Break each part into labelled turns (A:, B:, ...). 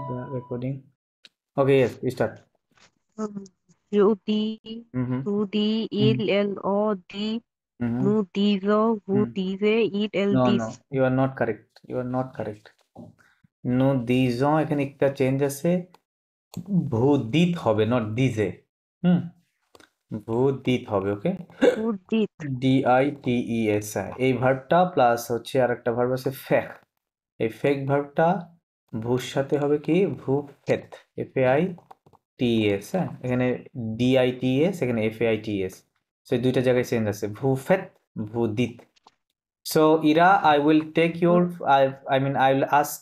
A: the recording. Okay, yes, we start.
B: Jodi,
A: Mm-hmm.
B: Rudi,
A: Mm-hmm.
B: Lod,
A: Mm-hmm.
B: Nudizo,
A: Mm.
B: Vudize,
A: No,
B: Eldis.
A: no, you are not correct. You are not correct. No, these এখানে একটা change আছে ভূদিত হবে not দিজে হুম ভূদিত হবে ওকে
B: Vudit,
A: DITES এই ভার্বটা plus হচ্ছে আর একটা verb আছে fake এই ফেক ভার্বটা ভূর সাথে হবে কি ভূ ফেত FAITES হ্যাঁ এখানে DITES এখানে FAITES সো এই দুইটা জায়গায় চেঞ্জ আছে ভূ faith ভূদিত. So, Ira, I will take your, I mean, I will ask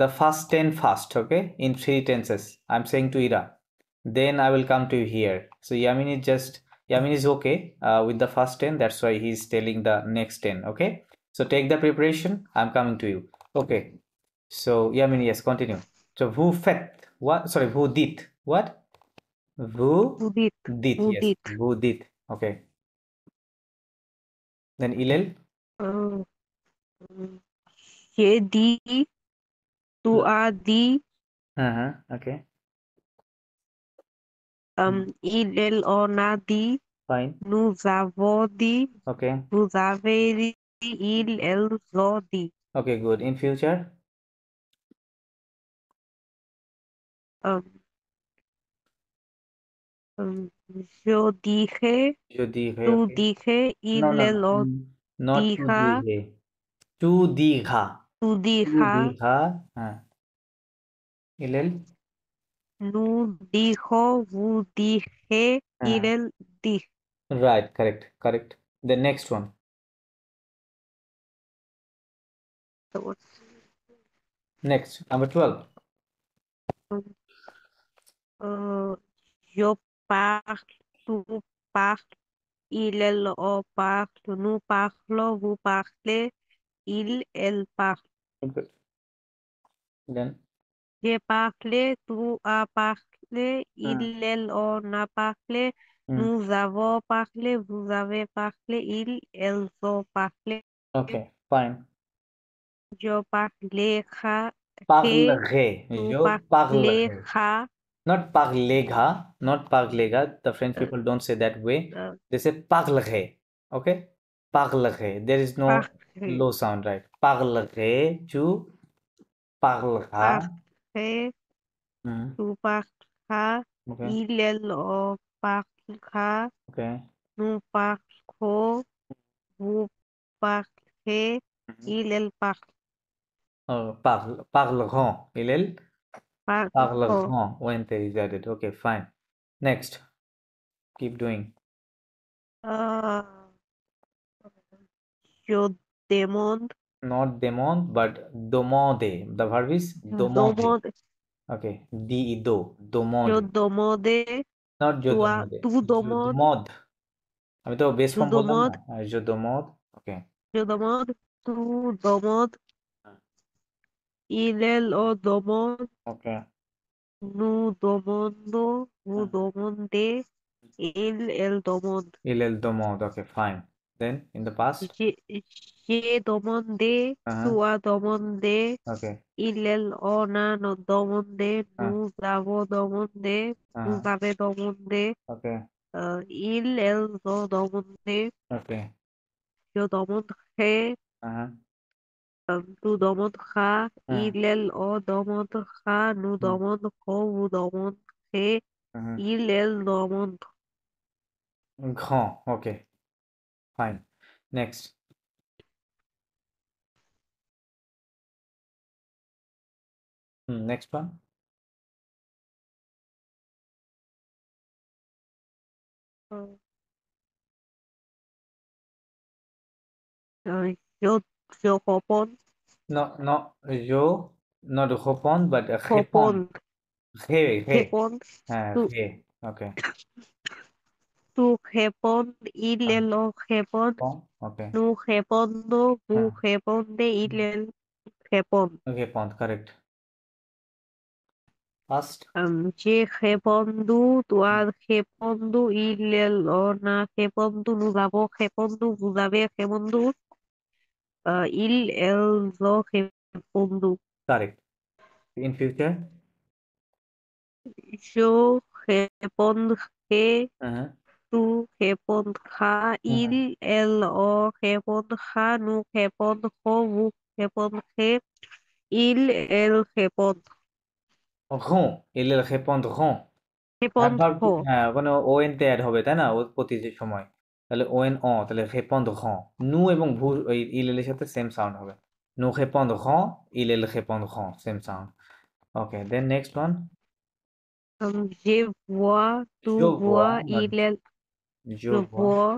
A: the first 10 first, okay, in 3 tenses. I'm saying to Ira. Then I will come to you here. So, Yamin is okay with the first 10. That's why he's telling the next 10, okay? So, take the preparation. I'm coming to you. Okay. So, Yamin, yes, continue. So, who fet? What? Sorry, who did? What? Who
B: Vudit,
A: did? Yes,
B: Vudit.
A: who did? Okay. Then Ilel?
B: Uh, Yedi, Tuadi,
A: Uh-huh. Okay.
B: Onadi,
A: Fine.
B: Nuzavodi,
A: Okay.
B: Nuzaveri, Zodi.
A: Okay, good. In future,
B: Um, yo dije,
A: जो दी है,
B: tú
A: okay.
B: dije,
A: No, no, no.
B: lo
A: Not to the
B: dija,
A: है. To Digha.
B: tú
A: To
B: dija.
A: Digha. हाँ. इलेल.
B: Nu dijo, vu dije,
A: हाँ.
B: irel di.
A: Right, correct, correct. The next one. Next, number 12.
B: Uh, yo parlo, tu parles, il o parle, nous parlons, vous parlez, elle parle.
A: Okay. Then,
B: J'ai parlé, tu as parlé,
A: हाँ.
B: elle on a parlé,
A: Hmm.
B: nous avons parlé, vous avez parlé, elles ont parlé.
A: Okay, fine.
B: Yo parlerai,
A: Parlerai.
B: tu
A: Je parlerai.
B: parleras.
A: Not parlega. Not parlega. The French
B: Uh,
A: people don't say that way.
B: uh,
A: They say parlerai. Okay? Parlerai. There is no
B: parler,
A: low sound, right? Parlerai. Tu parleras.
B: parler,
A: Hmm.
B: tu parleras,
A: Okay.
B: il en parlera,
A: Okay.
B: nous parlerons, vous parlerez,
A: Mhm.
B: il parle,
A: Parleront. Il
B: parleront.
A: parleront when there is added. Okay, fine. Next. Keep doing.
B: Uh, je demande,
A: Not demande, but demande. The verb is demande.
B: demande,
A: Okay. D-do.
B: je
A: Demande.
B: demande,
A: Not je
B: toi,
A: demande.
B: tu
A: Je
B: demandes,
A: demande. আমি তো base
B: tu
A: form বললাম না
B: demandes,
A: je demande. Okay.
B: je demande, tu demandes, il en demande,
A: Okay.
B: nous demandons, vous
A: Uh,
B: demandez, elle demande.
A: il demande. Okay, fine. Then in the past.
B: J'ai j'ai demandé,
A: Uh-huh.
B: tu as demandé,
A: Okay.
B: on a demandé,
A: Uh,
B: nous avons demandé, vous
A: uh-huh.
B: avez demandé,
A: Okay.
B: elles ont demandé,
A: Okay.
B: je demanderai,
A: Uh-huh.
B: tu demanderas,
A: Uh,
B: on demandera, nous
A: uh,
B: demanderons, vous demanderez,
A: uh-huh.
B: elles demandent.
A: Grand. Okay. Fine. Next. Next one.
B: Euh, je, je réponds,
A: No, no, yo, not répondre, but répondre.
B: réponds,
A: Ré.
B: réponds,
A: Ré. Okay.
B: tu réponds, il
A: Ah,
B: le répond,
A: bon, okay.
B: nous répondons, vous
A: Ah,
B: répondez, il répond.
A: répondre, correct. Past.
B: J'ai répondu, tu as répondu, on a répondu, nous avons répondu, vous avez répondu, elles ont répondu.
A: Correct. In future?
B: Yo respondré,
A: Uh-huh.
B: tu répondras,
A: Uh-huh.
B: elle répondra, nous répondrons, vous répondrez, elles répondront.
A: Ront, ils répondront। Adverb কি,
B: Répondront.
A: হ্যাঁ, ওখানে ওএন তে add হবে তাই না, ওর প্রতি যে সময়, তাহলে ওএন তাহলে répondront, নু এবং ভু ওই ইল এর সাথে সেম সাউন্ড হবে, nous répondrons, ils répondront, same sound. Okay, then next one.
B: Je vois,
A: je
B: tu
A: vois,
B: vois,
A: not je
B: je
A: vois।
B: vois,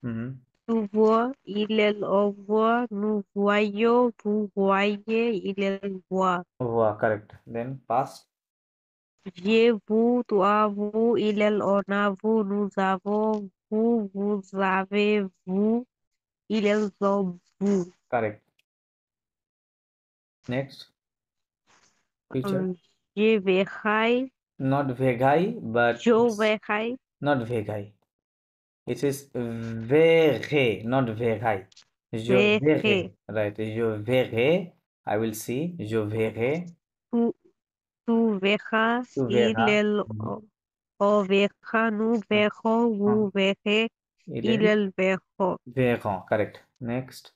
A: hmm.
B: tu vois, elles voient, nous voyons, vous voyez, elles voient.
A: voix, correct, then past।
B: J'ai vous, toi, vous, on a vous, nous avons, vous avez, vous, ils ont, vous.
A: correct, next, future,
B: Um, Je verrai,
A: not vegai but
B: je
A: it's
B: verrai,
A: not vegai, it is verrai, not vegai, je verrai,
B: verrai.
A: right, je verrai, I will see, je verrai,
B: Tu, tu verras,
A: tu verras,
B: on verra, nous
A: ah,
B: verrons,
A: ah,
B: vous verrez,
A: ils
B: ils verront.
A: verront, correct, next,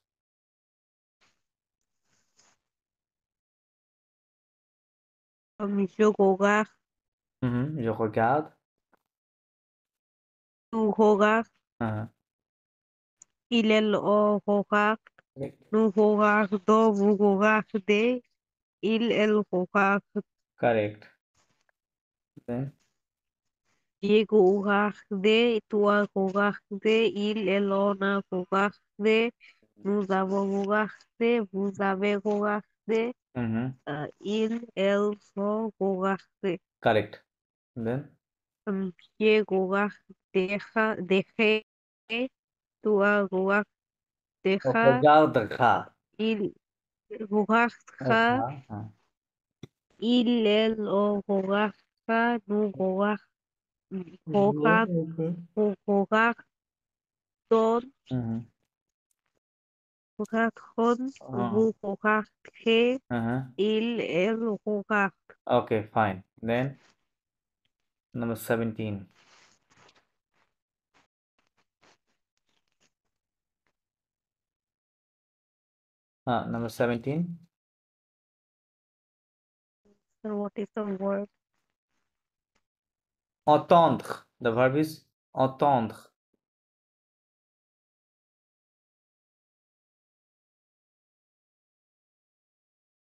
B: Je regarde,
A: je regarde,
B: tu regardes,
A: ah,
B: on regarde,
A: correct,
B: nous regardons, vous regardez, elles regardent.
A: correct, then,
B: J'ai regardé, toi regardé, elle en a regardé, nous avons regardé, vous avez regardé, elles ont regardé.
A: correct, then,
B: J'ai regardé, dejé, toi regardera,
A: regardera,
B: il regardera,
A: ah,
B: elle en regardera, nous regardons,
A: okay, mhm,
B: regardons,
A: ah,
B: vous regardez,
A: uh-huh.
B: elles regardent.
A: Okay, fine. Then number 17. Number 17.
B: So what is the word?
A: Entendre. The verb is entendre.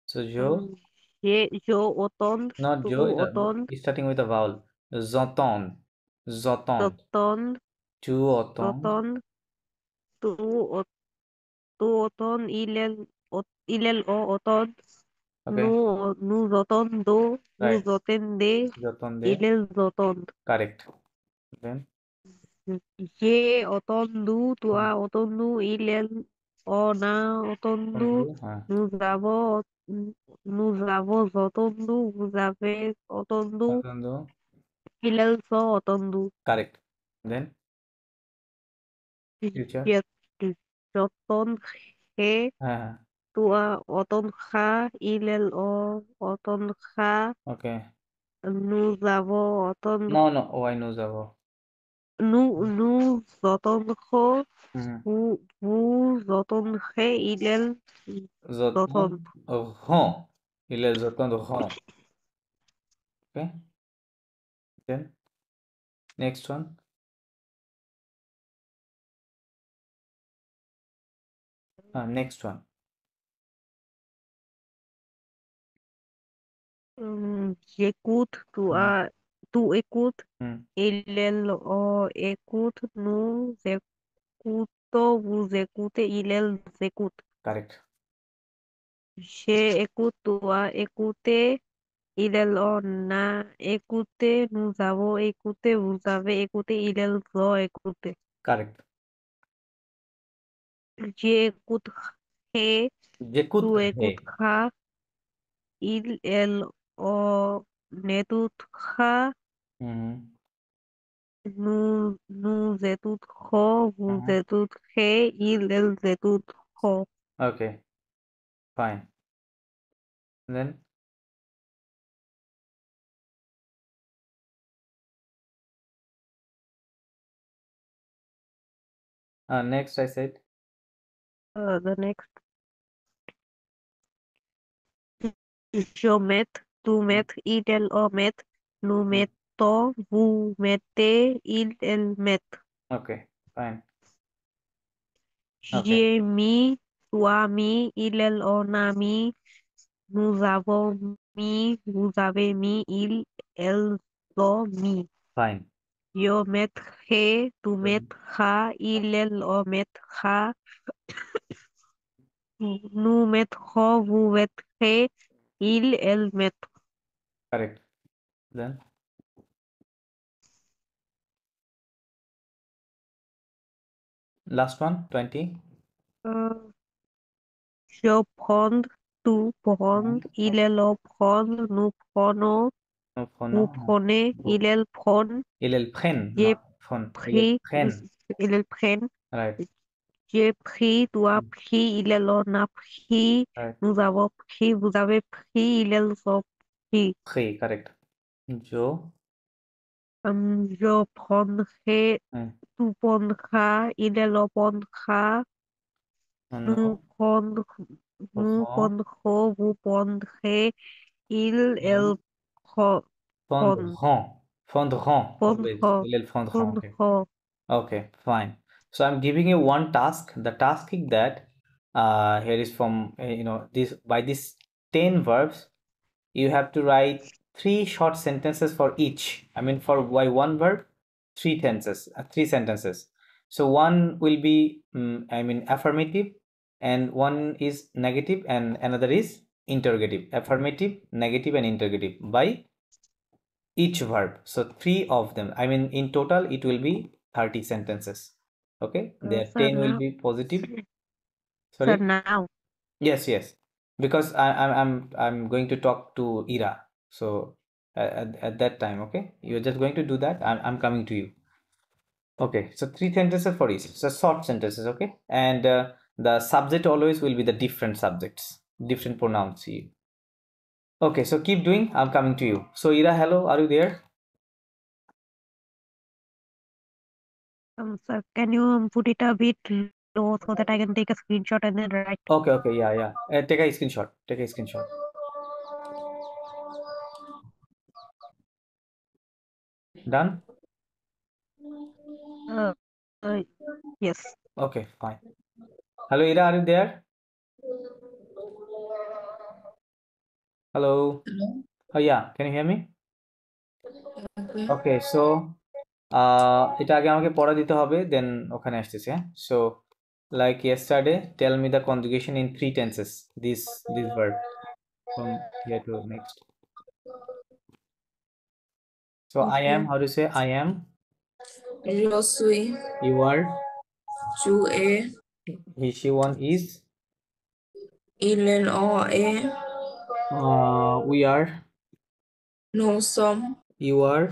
A: So
B: Um,
A: je,
B: je entendre,
A: not
B: tu
A: je,
B: entendre,
A: starting with a vowel. J'entends. J'entends.
B: t'entendre,
A: Tu entends.
B: t'entendre, tu, au- tu entendre, il entendre,
A: Okay,
B: nous entendons, vous
A: right.
B: entendez,
A: J'entendais.
B: ils entendent.
A: Correct. Then
B: J'ai entendu, tu as entendu, on a entendu,
A: entendu.
B: nous avons, nous avons entendu, vous avez entendu,
A: Entendu.
B: ils ont entendu.
A: Correct. Then future.
B: Je, j'entendrai,
A: Uh,
B: tu entendras, il entendra,
A: okay.
B: nous avons entendu,
A: No, no. Why no zavo?
B: nous entendrons,
A: Mhm.
B: vous entendrez, ils entendent.
A: J'entends. Ils entendront. Okay. Then next one. Next one.
B: J'écoute,
A: Hmm.
B: tu écoutes,
A: Hmm.
B: écoute, nous écoutons, vous écoutez, ils écoutent.
A: Correct.
B: J'écoute, tu as écouté, on a écouté, nous avons écouté, vous avez écouté, ils ont écouté.
A: Correct.
B: J'écouterai, tu
A: J'écouterai.
B: écouteras, on écoutera,
A: Mhm.
B: nous écouterons, vous
A: Mhm.
B: écouterez, ils écouteront.
A: Okay. Fine. Then Next I said.
B: The next, je meth, tu meth, il, elle, o meth, nous mettons, vous mettez, il, elle met.
A: Okay, fine. Okay.
B: J'ai mis, tu as mis, il, elle, on a mis, nous avons mis, vous avez mis, il, elles ont mis.
A: Fine.
B: Yo mettrai, tu mettras, il, elle, on mettra, nous mettrons, vous mettrez, il, elle mettra.
A: Correct. Then last one, 20.
B: Je prends, tu prends, il, elle prend, nous prenons,
A: No, phone,
B: vous
A: no.
B: prenez, il, elle prend,
A: Il prenne,
B: j'ai
A: not phone. Il
B: pris,
A: prenne.
B: il, elle prenne,
A: Right.
B: j'ai pris, tu as pris, il, elle en a pris,
A: Right.
B: nous avons pris, vous avez pris, il, elles ont pris.
A: Three, correct. Jo.
B: Je prendrai, tu prendras, il, elle prendra, nous
A: No.
B: prendrons, nous
A: Prend.
B: prendrons, vous prendrez, il, elle prend.
A: Fondront. Fondront. Always.
B: Prendront,
A: Il fondront. Okay.
B: prendront.
A: Okay, fine. So I'm giving you one task. The task is that here is from this by this 10 verbs you have to write 3 short sentences for each. I mean for by one verb 3 tenses, 3 sentences. So one will be affirmative, and one is negative, and another is interrogative. Affirmative, negative, and interrogative by each verb. So 3 of them. I mean in total it will be 30 sentences. Okay, there
B: Sir,
A: 10 will
B: now,
A: be positive.
B: sir,
A: Sorry.
B: now,
A: Yes, because I'm going to talk to Ira. So at that time, okay, you're just going to do that. I'm coming to you. Okay, so 3 sentences for each. So short sentences, okay, and the subject always will be the different subjects, different pronouns. Okay, so keep doing. I'm coming to you. So Ira, hello, are you there?
B: sir, can you put it a bit low so that I can take a screenshot and then write?
A: Okay, yeah. Take a screenshot. Take a screenshot. Done?
B: Uh, uh, yes.
A: Okay, fine. Hello, Ira, are you there? Hello.
C: Hello.
A: Oh, yeah, can you hear me?
C: Okay.
A: Okay, so এটা আগে আমাকে পড়া দিতে হবে, দেন ওখানে আসতেছে, হ্যাঁ? So like yesterday, tell me the conjugation in 3 tenses. This verb from here to next. So I am,
C: Okay.
A: how to say I am?
C: Je suis.
A: You are.
C: Tu es.
A: He, she, one is.
C: On est.
A: We are.
C: Nous sommes.
A: You are.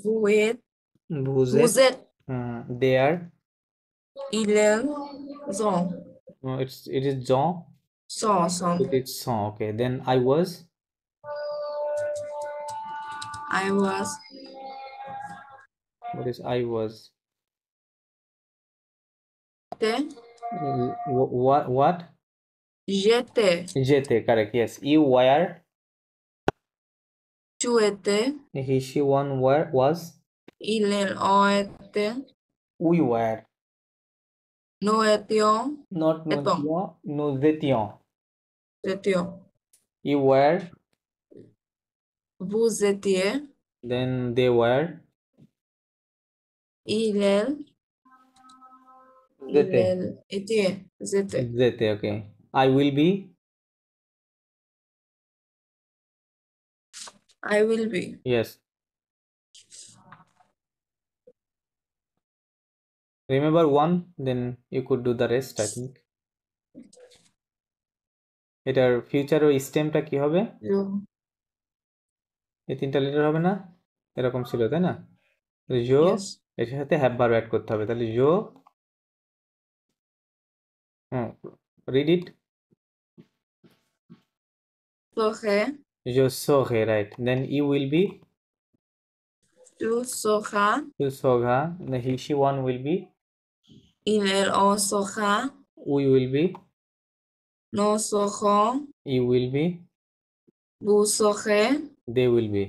C: Vous êtes.
A: Vous
C: Vous
A: êtes.
C: êtes.
A: They are.
C: Ils ont.
A: It is Jean.
C: Sont.
A: It is son. Okay, then I was.
C: I was.
A: What is I was?
C: J'étais.
A: What?
C: J'étais.
A: J'étais, correct. Yes. You were.
C: Tu étais.
A: He, she, one were was.
C: Ils ont été.
A: We were.
C: Nous étions.
A: Not nous
C: Étions.
A: étions, nous étions.
C: Étions.
A: You were.
C: Vous étiez.
A: Then they were.
C: Ils
A: Étaient.
C: étaient. Étaient.
A: Étaient, okay. I will be.
C: I will be.
A: Yes. Remember one, then you could do the rest, I think. এটার future ও স্টেমটা কি হবে? এই 3টা letter হবে না? এরকম ছিল, তাই না? জো,
C: Yes.
A: এর সাথে হ্যাভ ভার্ব অ্যাড করতে হবে। তাহলে জো, read it.
C: Serai.
A: Je serai, right? Then you will be.
C: Tu seras.
A: Tu seras. The he, she, one will be.
C: Il, elle, on sera.
A: We will be.
C: Nous serons.
A: You will be.
C: Vous serez.
A: They will be.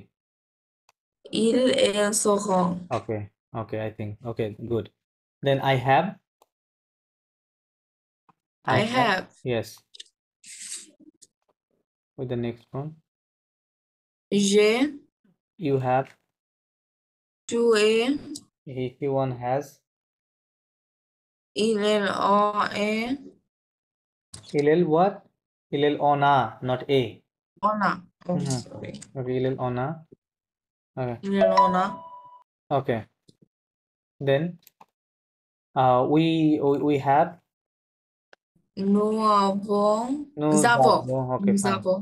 C: Ils, elles seront.
A: Okay. Okay, I think. Okay, good. Then I have.
C: I have.
A: Yes. With the next one.
C: J'ai.
A: You have.
C: Tu es.
A: If one has.
C: Il, elle, on est.
A: Illel what? Illel ona, not a.
C: On a. Oh,
A: Mhm.
C: sorry.
A: Okay, illel ona. Okay.
C: Il, elle, on a.
A: Okay. Then we have.
C: Nous avons.
A: Nous
C: Avons.
A: avons. Okay,
C: Nous
A: fine.
C: avons.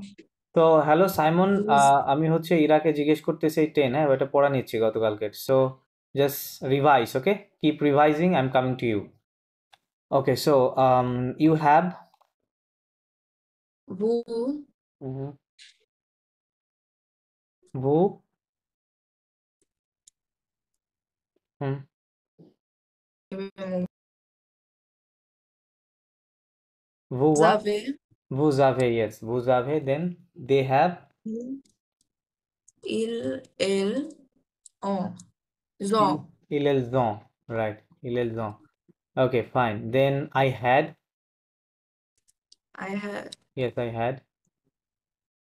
A: তো hello Simon,
C: Nous-
A: আমি হচ্ছে ইরাকে জিজ্ঞেস করতেছি এই 10, হ্যাঁ এটা পড়া নিচ্ছি গতকালকে, so just revise, okay, keep revising, I am coming to you. Okay, so you have.
C: Vous.
A: ভু। হুম। ভু
C: Vous
A: what?
C: avez.
A: Vous avez, yes, vous avez, then they have.
C: Il, elle, on. Ils ont.
A: Ils ont, right, ils ont. Okay, fine, then I had.
C: I had.
A: Yes, I had.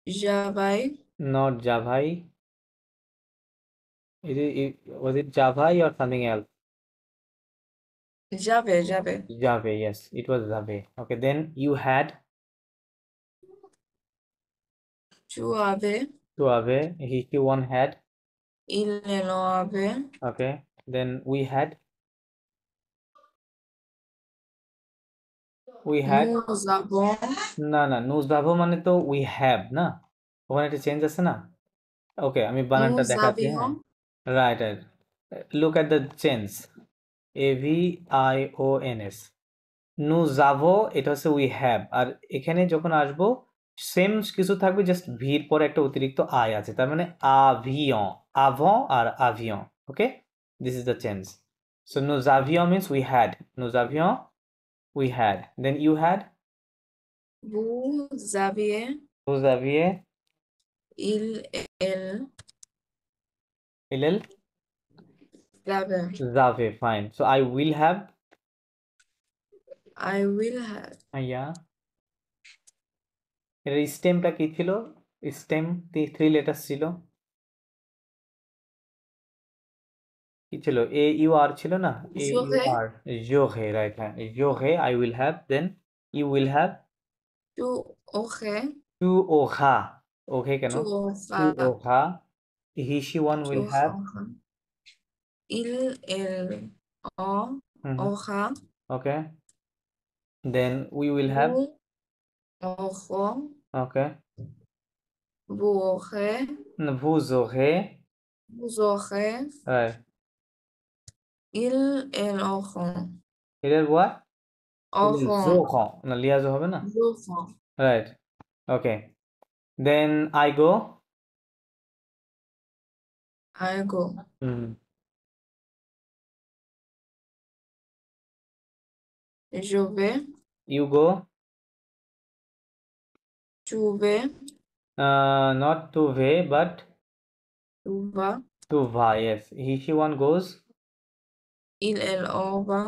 C: J'avais.
A: Not Javai. Was it Javai or something else?
C: J'avais.
A: Jave, yes, it was Jave. Okay, then you had.
C: Tu avais.
A: To Ave, he one had.
C: Il, elle, on avait.
A: Okay, then we had. We had.
C: Nous avons.
A: না না, nous avons মানে তো we have না, ওখানে একটা change আছে না। ওকে, আমি বানানটা
C: Nous
A: দেখাচ্ছি, হ্যাঁ,
C: avions.
A: Right right, look at the change, AVIONS। nous avons এটা হচ্ছে we have, আর এখানে যখন আসবো সেম কিছু থাকবে, জাস্ট ভির পরে একটা অতিরিক্ত আই আছে, তার মানে avion, avant আর avion, okay, this is the change. So nous avions means we had, nous avions, we had, then you had.
C: Vous aviez.
A: Vous aviez.
C: Il, elle,
A: Il
C: l'avait.
A: Zave, fine. So I will have.
C: I will have.
A: Yeah. এর স্টেমটা কি ছিল? Stem 3 letters ছিল। কি ছিল? AUR ছিল না?
C: J'aurais.
A: AUR. J'aurais, right, হ্যাঁ। J'aurais, I will have, then you will have.
C: Tu aurais.
A: Tu auras. Okay, কেন?
C: Tu
A: Tu
C: auras.
A: auras. He, she, one
C: Tu
A: will have.
C: auras. Il, elle, on aura.
A: Okay. Then we will have.
C: Nous aurons.
A: Okay.
C: Vous aurez.
A: Vous aurez.
C: Vous aurez.
A: Right.
C: Ils, elles auront.
A: এটার what?
C: Auront.
A: Auront. না, liaison হবে না?
C: Auront.
A: Right. Okay. Then I go.
C: I go. Je vais.
A: You go.
C: Tu vais.
A: Not to way, but
C: Tu vas.
A: to va. Yes. He, she, one goes.
C: Il, elle, on va.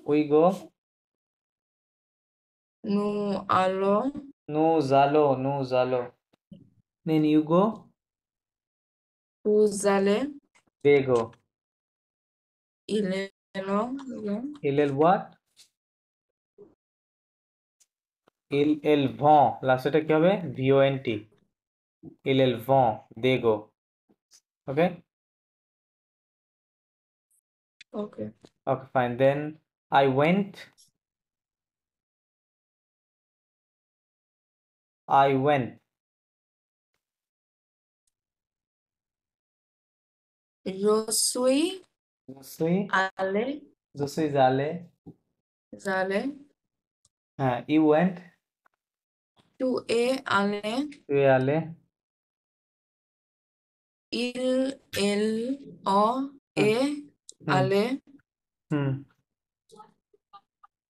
A: We go.
C: Nous allons.
A: Nous allons. Nous allons. Then you go.
C: Vous allez.
A: They go.
C: Il, elle, on va.
A: Il what? Il vont. লাস্টটা কি হবে? VONT. Il vont. They go. Okay.
C: Okay.
A: Okay, fine. Then I went. I went.
C: Je suis
A: Je suis.
C: allé.
A: Je suis allé.
C: Allé.
A: You went.
C: Tu es allé.
A: Tu es allé.
C: Il, elle, on est allé.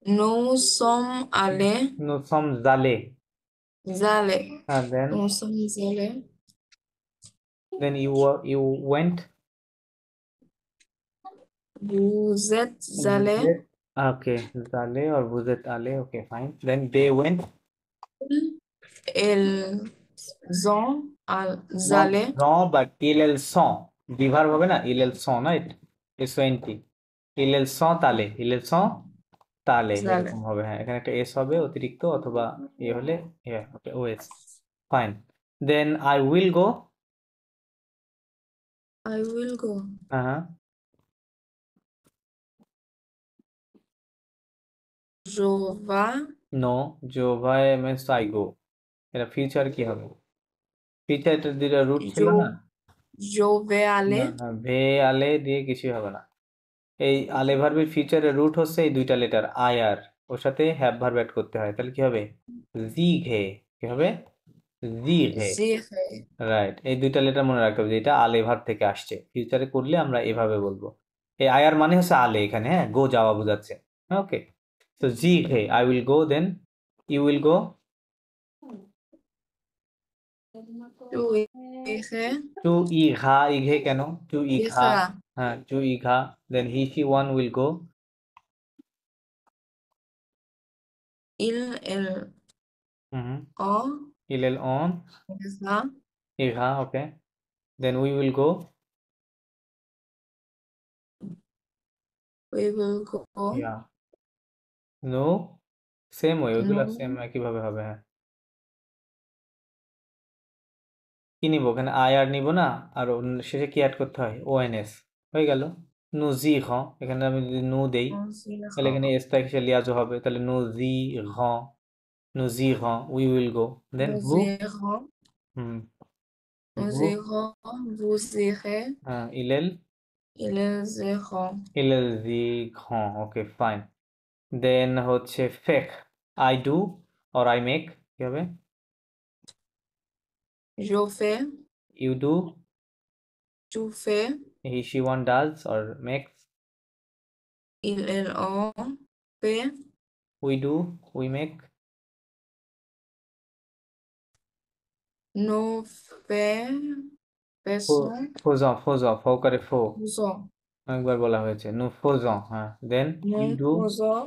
C: Nous sommes allés.
A: Nous sommes allés.
C: Allés.
A: And
C: Nous sommes allés.
A: then you went.
C: Vous êtes allés.
A: Okay, allés or vous êtes allés. Okay, fine. Then they went.
C: Ils ont allés.
A: No, but ils sont. Be verb হবে না? ils sont, না? S-O-N-T. ils sont allés. ils sont allés
C: allés.
A: এরকম হবে। হ্যাঁ, এখানে একটা s হবে অতিরিক্ত, অথবা এ হলে ওকে, os. Fine. Then I will go.
C: I will go.
A: হ্যাঁ,
C: Je vais.
A: no, je vais means I go. এটা ফিউচার কি হবে? ফিউচার এটা দুটো রুট ছিল না?
C: Je vais
A: না,
C: aller.
A: না, ভে আলে দিয়ে কিছুই হবে না। এই আলে ভার্বের ফিউচারের রুট হচ্ছে এই দুইটা লেটার আই আর, ওর সাথে হ্যাভ ভার্ব অ্যাড করতে হয়। তাহলে কি হবে? জি ঘে। কি হবে? জি ঘে।
C: J'irai.
A: রাইট, এই দুইটা লেটার মনে রাখতে হবে যে এটা আলে ভার্ব থেকে আসছে। ফিউচারে করলে আমরা এভাবে বলবো। এই আই আর মানে হচ্ছে আলে এখানে, হ্যাঁ, গো যাওয়া বোঝাচ্ছে। ওকে, তো জি ঘে, I will go, then you will go.
C: Tu irais.
A: টু ইঘা, ইঘে কেন? টু ইঘা,
C: Ira.
A: হ্যাঁ, টু ইঘা। Then he she one will go.
C: Il
A: hmm,
C: on.
A: il elle on,
C: Ira.
A: ইঘা, okay. Then we will go.
C: We will go.
A: Yeah, no, same way, ওইগুলো
C: No.
A: সেম একইভাবে হবে। হ্যাঁ, কি নিব ওখানে? আই আর নিব না, আর শেষে কি অ্যাড করতে হয়? ওএনএস। হয়ে গেল। নু জি হ, এখানে আমি যদি নু দেই
C: Nous
A: তাহলে এখানে
C: irons.
A: এস এসে লিয়াজো হবে, তাহলে নু জি হ, নু জি হ, we will go. Then
C: Nous
A: ভু,
C: irons.
A: হুম,
C: Nous
A: ভু,
C: irons. Vous irez.
A: হ্যাঁ, ইলেল,
C: Ils iront.
A: ইলেল জি হ, ওকে, ফাইন। দেন হচ্ছে ফেক, I do or I make, কি হবে?
C: Je fais.
A: You do,
C: Tu fais.
A: He she one does or makes,
C: Ils ont fait.
A: We do, we make,
C: Nous faisons.
A: ফোজঁ, ফোজঁ, ফ করে ফো,
C: Faisons.
A: অনেকবার বলা হয়েছে। নু ফোজঁ, হ্যাঁ। Then you
C: Nous
A: do,
C: faisons.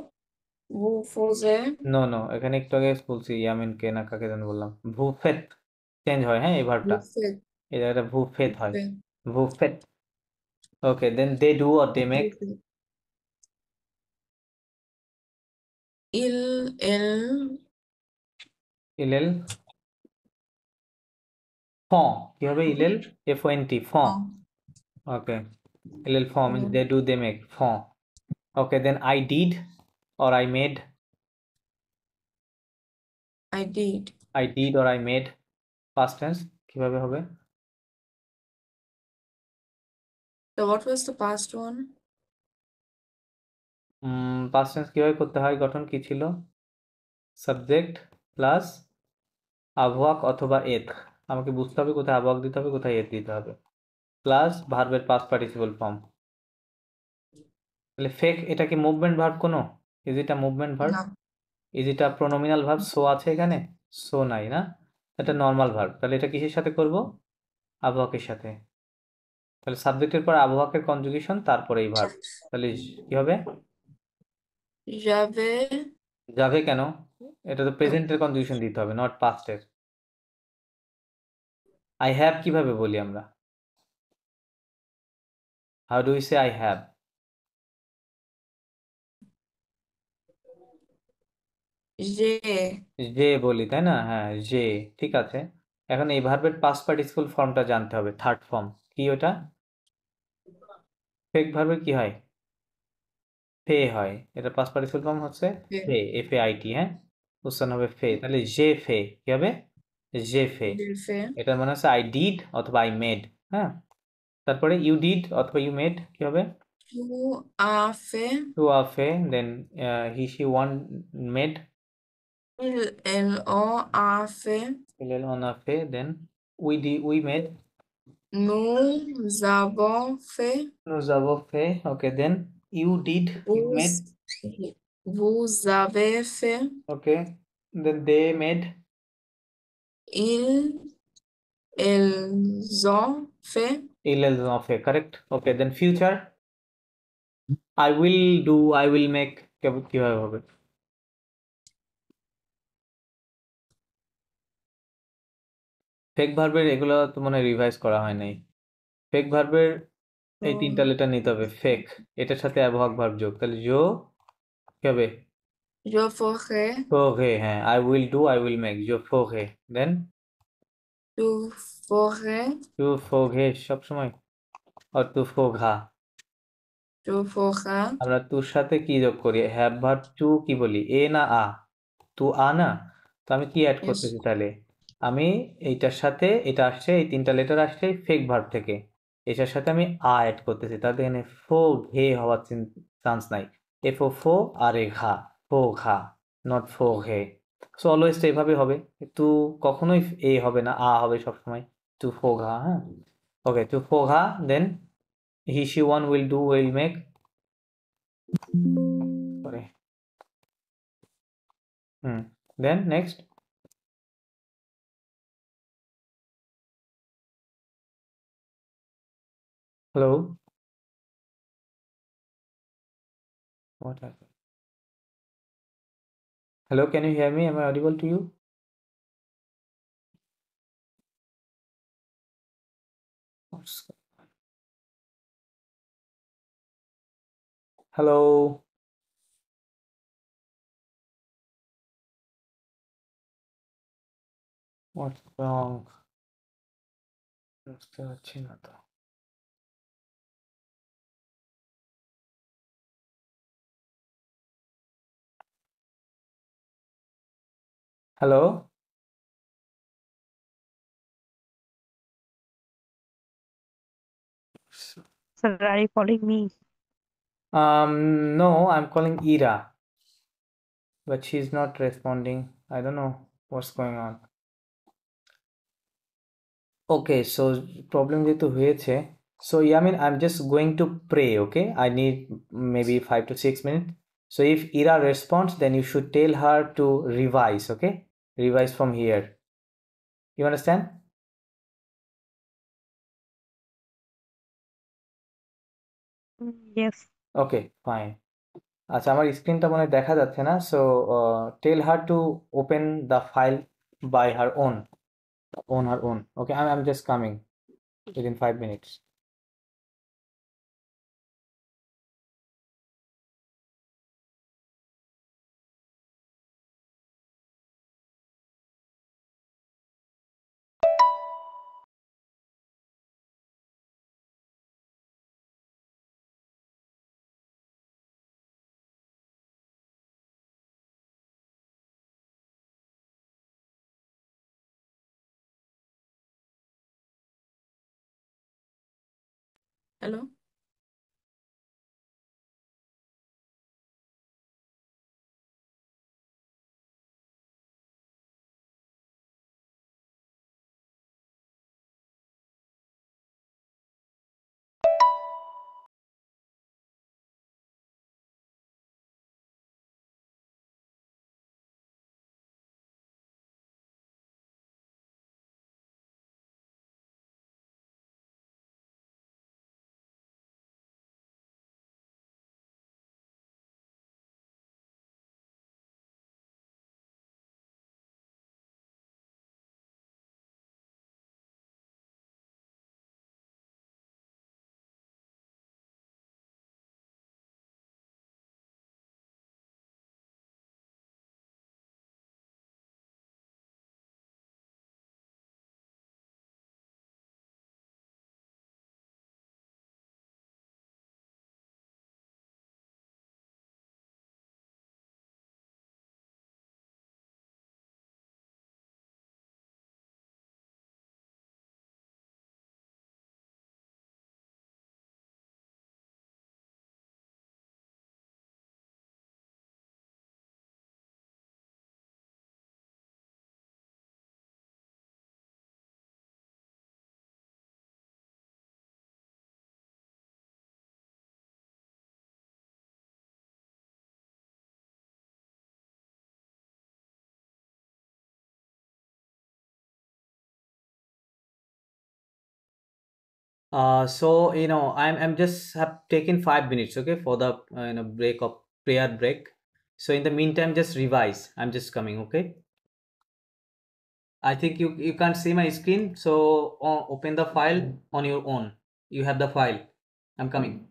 C: Vous faisiez.
A: No, no, এখানে একটু আগে বলছি ইয়ামিনকে না কাকে যেন বললাম। ভু ফেত চেঞ্জ হয়, হ্যাঁ, এই ভার্বটা।
C: Vous faites.
A: এই জায়গাটা ভু ফেত
C: Vous
A: হয়।
C: faites.
A: ভু ফেত। Okay, then they do or they make,
C: Vous faites. Elle.
A: ইলেল ফ, কি হবে? ইলেল এফ ও এন টি, ফ।
C: En.
A: ওকে, ইলেল ফ means they do they make, ফ। Okay, then I did or I made,
C: I did.
A: I did or I made, past tense কিভাবে হবে?
C: So what was the past one?
A: Past tense কিভাবে করতে হয়? গঠন কি ছিল? সাবজেক্ট প্লাস আবহাওয়াক অথবা এত। আমাকে বুঝতে হবে কোথায় আবহাওয়াক দিতে হবে, কোথায় এত দিতে হবে, প্লাস ভার্বের পাস্ট পার্টিসিপল ফর্ম। তাহলে ফেক, এটা কি মুভমেন্ট ভার্ব কোনো? ইজ এটা মুভমেন্ট ভার্ব?
C: No.
A: ইজ এটা প্রোনোমিনাল ভার্ব? সো আছে এখানে? সো নাই না, এটা নর্মাল ভার্ব। তাহলে এটা কিসের সাথে করব? আবহাওয়াকের সাথে। তাহলে সাবজেক্টের পর আবহাওয়াকের কনজুগেশন, তারপরে এই ভার্ব। তাহলে কি হবে?
C: J'avais.
A: যাবে কেন? এটা তো প্রেজেন্টের কনজুগেশন দিতে হবে, নট পাস্টের। আই হ্যাভ কিভাবে বলি আমরা? How do we say I have?
C: J'ai.
A: যে বলি, তাই না? হ্যাঁ, যে, ঠিক আছে। এখন এই ভার্বের পাস্ট পার্টিসিপল ফর্মটা জানতে হবে, থার্ড ফর্ম। কি ওটা? ফেক ভার্বের কি হয়? ফে হয়। এটা পাস্ট পার্টিসিপল ফর্ম হচ্ছে ফে, এফ এ আই টি, হ্যাঁ, উচ্চারণ হবে ফে। তাহলে যে ফে, কি হবে? যে ফে।
C: J'ai fait.
A: এটার মানে হচ্ছে আই ডিড অথবা আই মেড, হ্যাঁ। তারপরে ইউ ডিড অথবা ইউ মেড, কি হবে?
C: Tu as fait.
A: টু আ ফে, then he she one made,
C: Elle a fait.
A: এল অন আ ফে, then we made,
C: Nous avons fait.
A: nous avons fait, okay, then you did, you
C: Vous.
A: made,
C: Vous avez fait.
A: Okay. Then they made.
C: Ils, elles ont fait.
A: Ils ont fait. Correct. Okay. Then future. I will do. I will make. কিভাবে হবে? Fake ভার্বের এগুলো তো মনে revise করা হয় নাই। Fake ভার্বের এই তিনটা লেটার নিতে হবে। ফেক, এটার সাথে অ্যাবভার্ব ভার্ব যোগ, তাহলে কি হবে?
C: Je ferai.
A: ফোরে, হ্যাঁ। I will do, I will make, জো ফোরে। Then
C: Tu ferais.
A: টু ফোরে সবসময়, আর টু ফোঘা।
C: Tu feras.
A: আমরা তুর সাথে কি যোগ করি? হ্যাভ ভার্ব টু কি বলি? এ না আ? তু আ না? তো আমি কি অ্যাড
C: Yes.
A: করতেছি তাহলে? আমি এইটার সাথে এটা আসছে, এই তিনটা লেটার আসছে ফেক ভার্ব থেকে, এটার সাথে আমি আ অ্যাড করতেছি, তাতে এখানে ফো ঘে হওয়ার চান্স নাই। এফ ও ফো আর এ ঘা, ফো ঘা, নট ফো ঘে। সো অলওয়েজ তো এভাবে হবে, তু কখনোই এ হবে না, আ হবে সবসময়। টু ফো ঘা, হ্যাঁ। ওকে, টু ফো ঘা। Then he she one will do will make. Sorry. Then next. Hello. What happened? Hello, can you hear me? Am I audible to you? What's- Hello. What's wrong? বুঝতে পারছি না তো। Hello.
B: Sir, are you calling me?
A: No, I'm calling Ira, but she's not responding. I don't know what's going on. Okay, so problem যেহেতু হয়েছে, so yeah, I mean, I'm just going to pray, okay? I need maybe 5 to 6 minutes. So if Ira responds, then you should tell her to revise, okay? Revise from here. You understand?
B: Yes.
A: Okay, fine. আচ্ছা, আমার স্ক্রিনটা মনে হয় দেখা যাচ্ছে না, so tell her to open the file by her own, on her own. Okay, I'm just coming within 5 minutes.
C: Hello?
A: So I'm just have taken 5 minutes, okay, for the break of prayer break. So in the meantime, just revise. I'm just coming, okay. I think you can't see my screen, so open the file on your own. You have the file. I'm coming.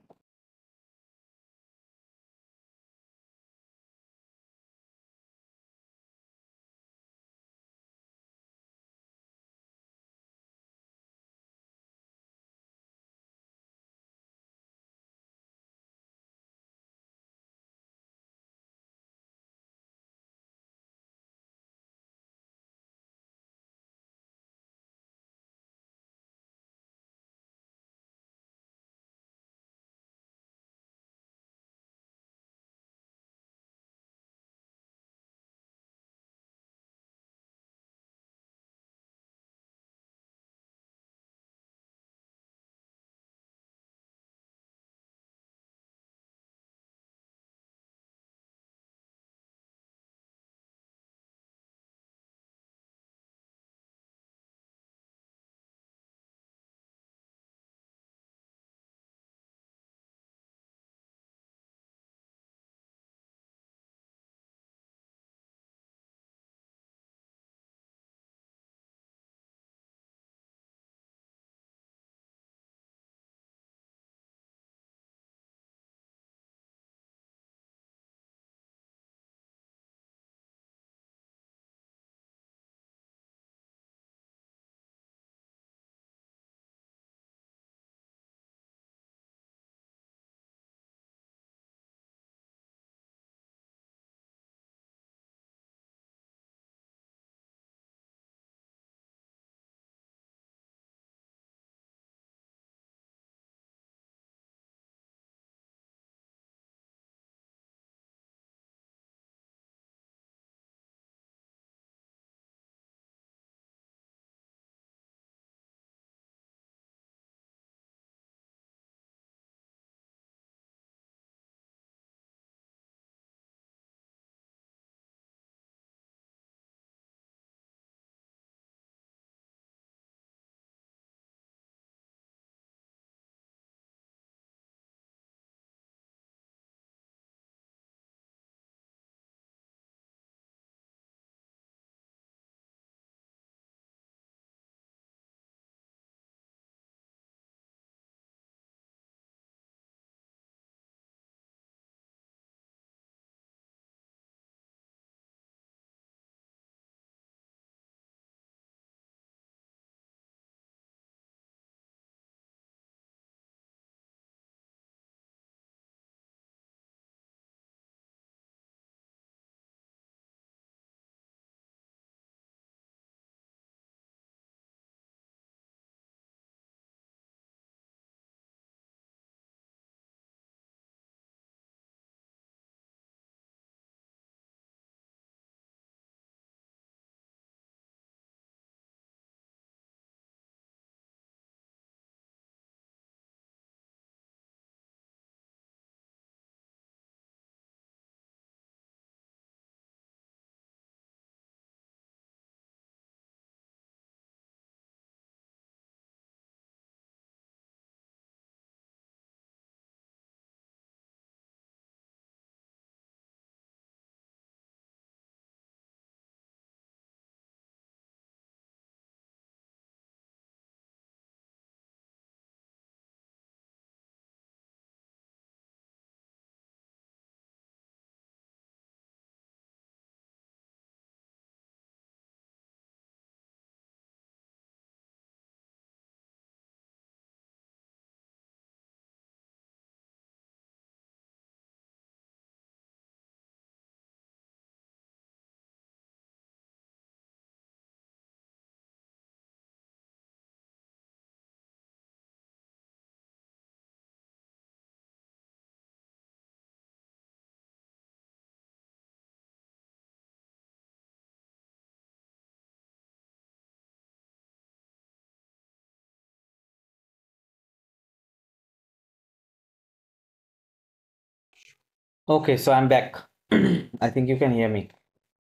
A: Okay, so I'm back. I think you can hear me.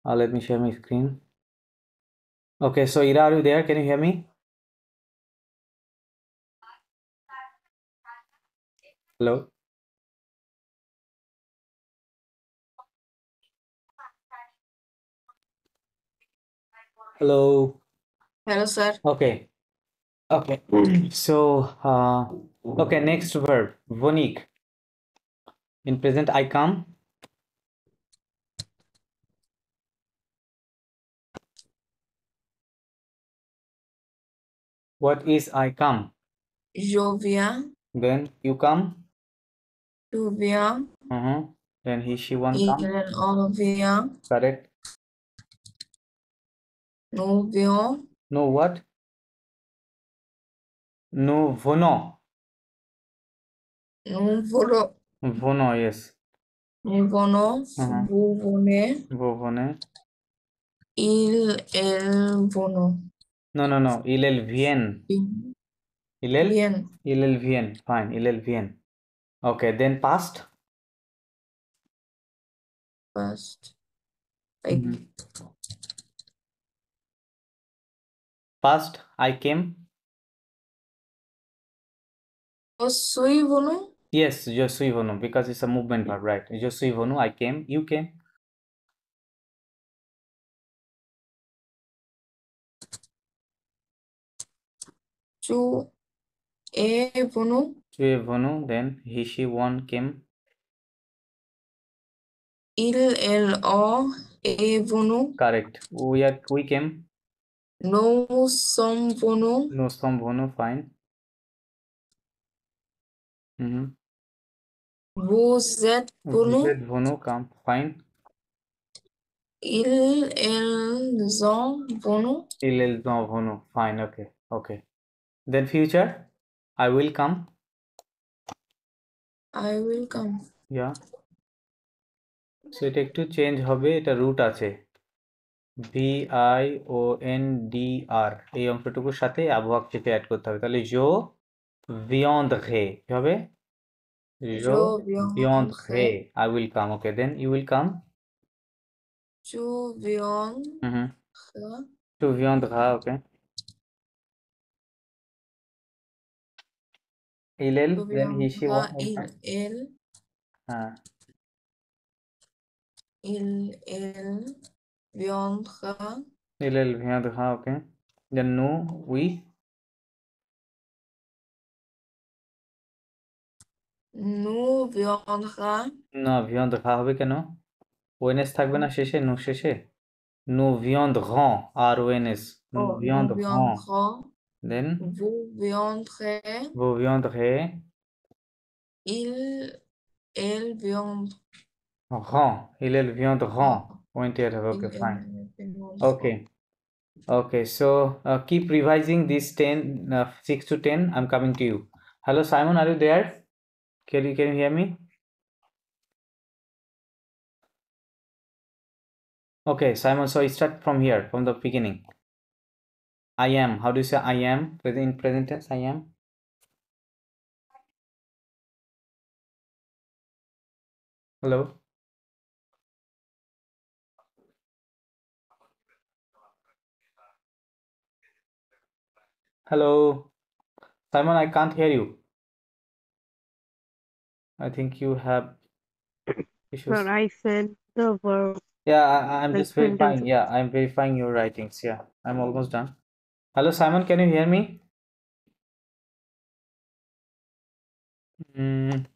A: Let me share my screen. Okay, so Ira, are you there? Can you hear me? Hello. Hello.
C: Hello, sir.
A: Okay. Okay. So, okay, next verb, vonik. In present, I come. What is I come?
C: Je viens.
A: Then you come.
C: Tu viens.
A: Then he, she, one
C: Il
A: come.
C: en vient.
A: Correct.
C: Nous venons.
A: No what? Nous venons.
C: Nous volons.
A: Venons, yes.
C: Nous venons. Vous venez.
A: Vous venez.
C: Elles venons.
A: No. Elles viennent. Elles
C: Viennent.
A: viennent. Fine. Elles viennent. Okay. Then past.
C: Past.
A: Past. I came.
C: Je suis venu.
A: Yes, je suis venu because it's a movement verb, right? Je suis venu. I came. You came.
C: Tu es venu.
A: Tu es venu. Then he, she, one came.
C: Elle est venu.
A: Correct. We came.
C: Nous sommes venus.
A: Nous sommes venus. Fine.
C: Vous êtes
A: Vous
C: venus.
A: êtes venus. Come. Fine.
C: Elles sont venus.
A: Elles sont venus. Fine. Okay. Okay. Then future. I will come.
C: I will come.
A: Yeah. So এটা একটু change হবে, এটা root আছে VIONDR এই অংশটুকুর সাথে আবহাওয়া থেকে add করতে হবে, তাহলে জো viendrai কি হবে?
C: Je
A: viendrai. I will come. Okay, then you will come.
C: Tu viendras.
A: Tu viendras. Okay. Il, then he, she, one more time.
C: Il viendra.
A: Il viendra. Okay. Then nous, we.
C: Nous viendra.
A: না viendra হবে কেন? ONS থাকবে না শেষে, নু শেষে। Nous viendrons. RONS. Nous viendrons. Then
C: Vous viendrez.
A: vous viendrez.
C: Elles
A: viendront. Ils viendront. Pointed. Okay, fine. Okay, so keep revising these 10, 6 to 10. I'm coming to you. Hello, Simon, are you there? Can you hear me? Okay, Simon, so I start from here, from the beginning. I am. How do you say I am? In present tense, I am. Hello. Hello. Simon, I can't hear you. I think you have issues.
B: Sir, I said the verb.
A: Yeah, I'm
B: like
A: just verifying.
B: sentences.
A: Yeah, I'm verifying your writings. Yeah, I'm almost done. Hello, Simon, can you hear me?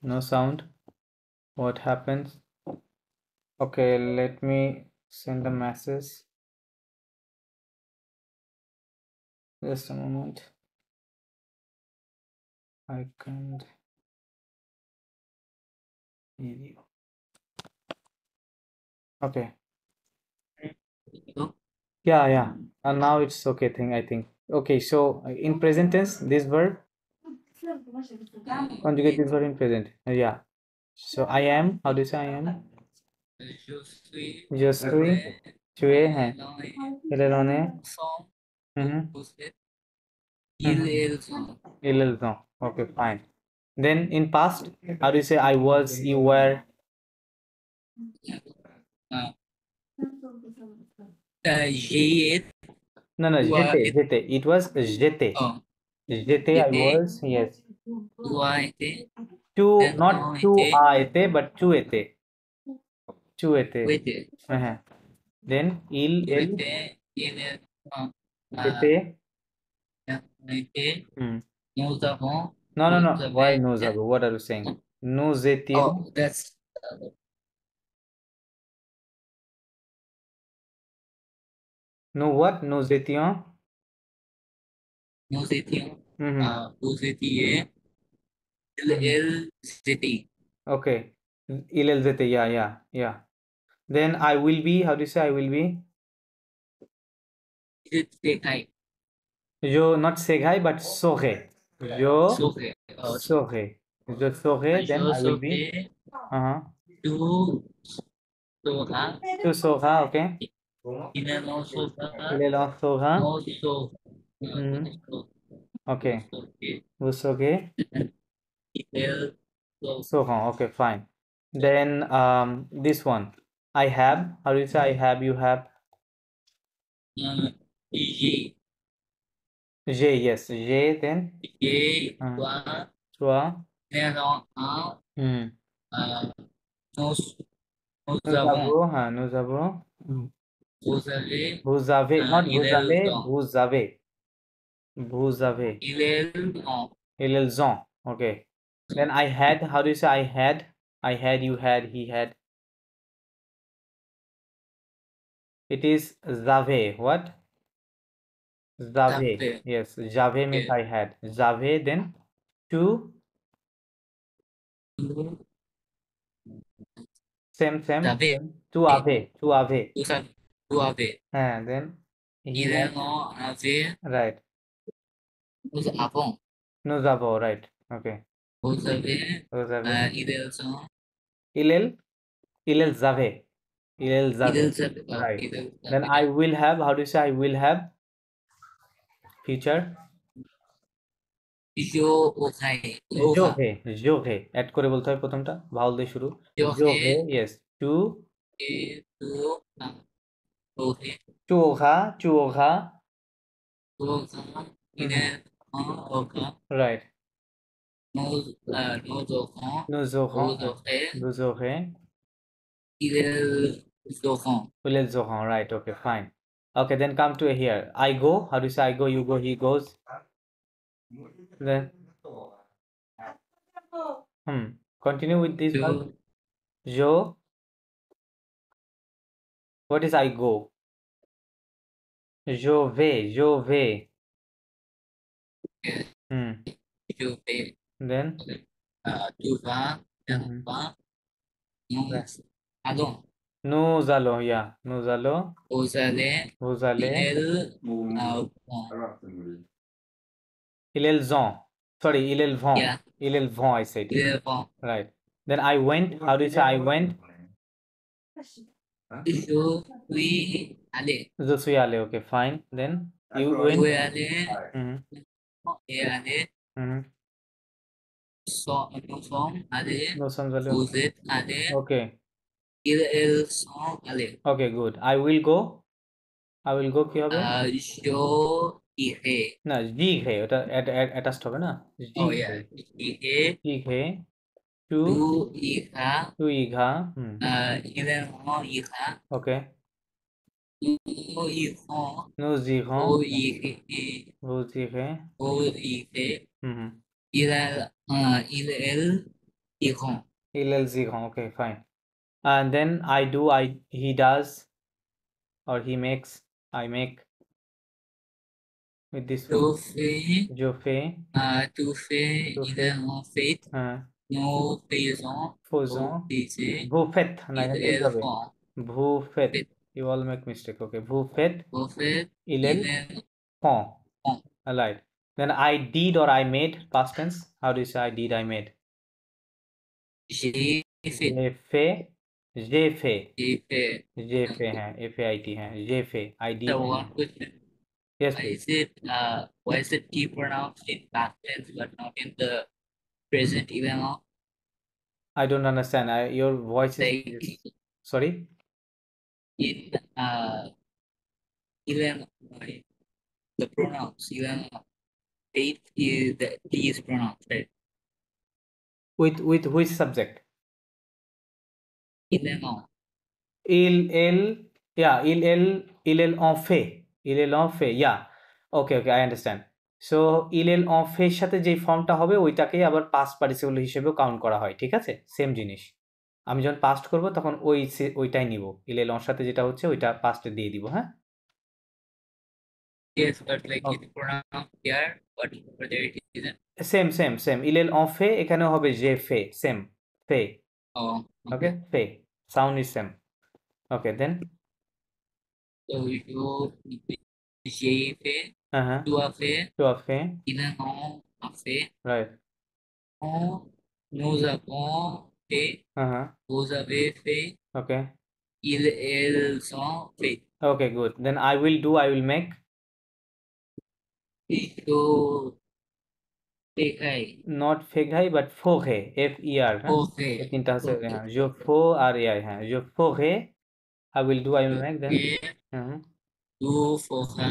A: No sound. What happens? Okay, let me send a message. Just a moment. I can't hear you. Okay. Yeah. And now it's okay thing, I think. Okay, so in present tense, this verb, conjugate this verb in present. Yeah. So I am, how do you say I am? Je suis. Tu es, hai. Il est. Ils sont. Okay, fine. Then in past, how do you say I was, you were? No, j'étais. It was j'étais. J'étais, I was, yes. Chu, not chu
D: Ete.
A: ete, but chu ete. Chu ete.
D: Ete.
A: Then il el
D: Ete. Il
A: ete.
D: ete.
A: Hmm.
D: Nous avons.
A: No, no, no.
D: Vous
A: Why
D: avez.
A: nous avons? What are you saying? Nous étions.
D: Oh, that's.
A: Nous what? Nous étions.
D: Nous étions.
A: Mhm.
D: Vous étiez. Il était.
A: Okay. Il el étaient. Yeah. Then I will be. How do you say I will be?
D: Il était.
A: Je not serai, but serai. Je
D: Sauvé.
A: serai. Je serai. Then I will be.
D: Tu sauras.
A: Tu seras. Okay.
D: Il en saura.
A: Il en sera.
D: Nous saurons.
A: Okay. Vous serez.
D: Il
A: Seront. Okay, fine. Then this one. I have. How do you say I have? You have.
D: j'ai.
A: J'ai. Yes. J'ai. Then.
D: J'ai.
A: Toi.
D: Numéro un. Nous
A: Nous
D: avons.
A: avons. Nous avons.
D: Vous avez.
A: Vous avez. Not
D: il
A: vous
D: est
A: avez.
D: temps.
A: Vous avez. Vous avez. Ils ont. Okay. Then I had. How do you say I had? I had. You had. He had. It is j'avais. What? J'avais.
D: J'avais.
A: Yes. J'avais means I had. J'avais. Then tu. Same.
D: J'avais.
A: Tu avais. Tu avais.
D: Tu avais.
A: And then he
D: Il
A: had.
D: en avait.
A: Right.
D: Nous avons.
A: Nous avons. Right. Okay.
D: Vous avez.
A: Vous avez.
D: Ils ont.
A: Ils avaient. Ils avaient. Right. Then I will have. How do you say I will have? Future. J'aurai. Add করে বলতে হয় প্রথমটা ভাওয়াল দিয়ে শুরু। J'aurai. Yes. Tu. Tu auras. Right. Nous aurons. Vous aurez. Ils auront. Right. Okay. Fine. Okay. Then come to here. I go. How do you say I go? You go. He goes. Then. Continue with this one. Jo. What is I go? Je vais. Then.
D: Tu vas.
A: Nous allons. Yeah. Nous allons.
D: Vous allez.
A: Ils ont. Sorry. Ils vont.
D: Yeah.
A: Ils vont. I said. Right. Then I went. How do you say I went? Je suis allé. Okay. Fine. Then you went. Nous sommes allés.
D: Vous êtes allés.
A: Okay.
D: Ils sont allés.
A: Okay. Good. I will go. I will go কি হবে?
D: J'irai.
A: না j'irai ওটা attached হবে না?
D: Oh yeah.
A: J'irai. Tu iras. Il ira. Okay. Nous irons. Vous irez. Ils iront. Okay, fine. And then I do. He does. Or he makes. I make. With this one. Je fais.
D: Tu fais. Il fait. Nous faisons.
A: Vous faites. Vous faites. You all make mistake. Okay. Vous faites. Ils font. Alright. Then I did or I made. Past tense. How do you say I did? I made.
D: J'ai
A: fait. J'ai fait. F-A-I-T. J'ai fait. I did.
D: One question.
A: Yes.
D: Why is it T pronounced in past tense but not in the present even?
A: I don't understand. Your voice is. Sorry.
D: In even the pronouns even the T is pronounced, right?
A: With which subject?
D: Il est non.
A: Yeah, il en fait. Il en fait, yeah. Okay, I understand. So il en fait সাথে যেই ফর্মটা হবে ওইটাকে আবার past participle হিসেবেও count করা হয়, ঠিক আছে? সেম জিনিস। আমি যখন পাস্ট করব তখন ওইটাই নিব। il en সাথে যেটা হচ্ছে ওইটা পাস্টে দিয়ে দিব, হ্যাঁ?
D: Yes, but like
A: Okay.
D: it's pronounced here, but over there it isn't.
A: Same il en fait এখানেও হবে j'ai fait, same fait.
D: Oh,
A: Okay,
D: okay.
A: fait. Sound is same. Okay, then
D: So j'ai fait,
A: uh-huh.
D: tu as fait,
A: Tu as fait,
D: ils ont fait,
A: right.
D: nous avons fait,
A: Uh-huh.
D: vous avez fait,
A: Okay.
D: elles ont fait.
A: Okay, good. Then I will make.
D: तो देखा है
A: Not fegai but foge, F-E-R, হ্যাঁ?
D: Okay
A: এই তিনটা হচ্ছে,
D: okay
A: হ্যাঁ, je fo আর ai, হ্যাঁ, je foge, I will make then.
D: Okay
A: Mhm.
D: tu foka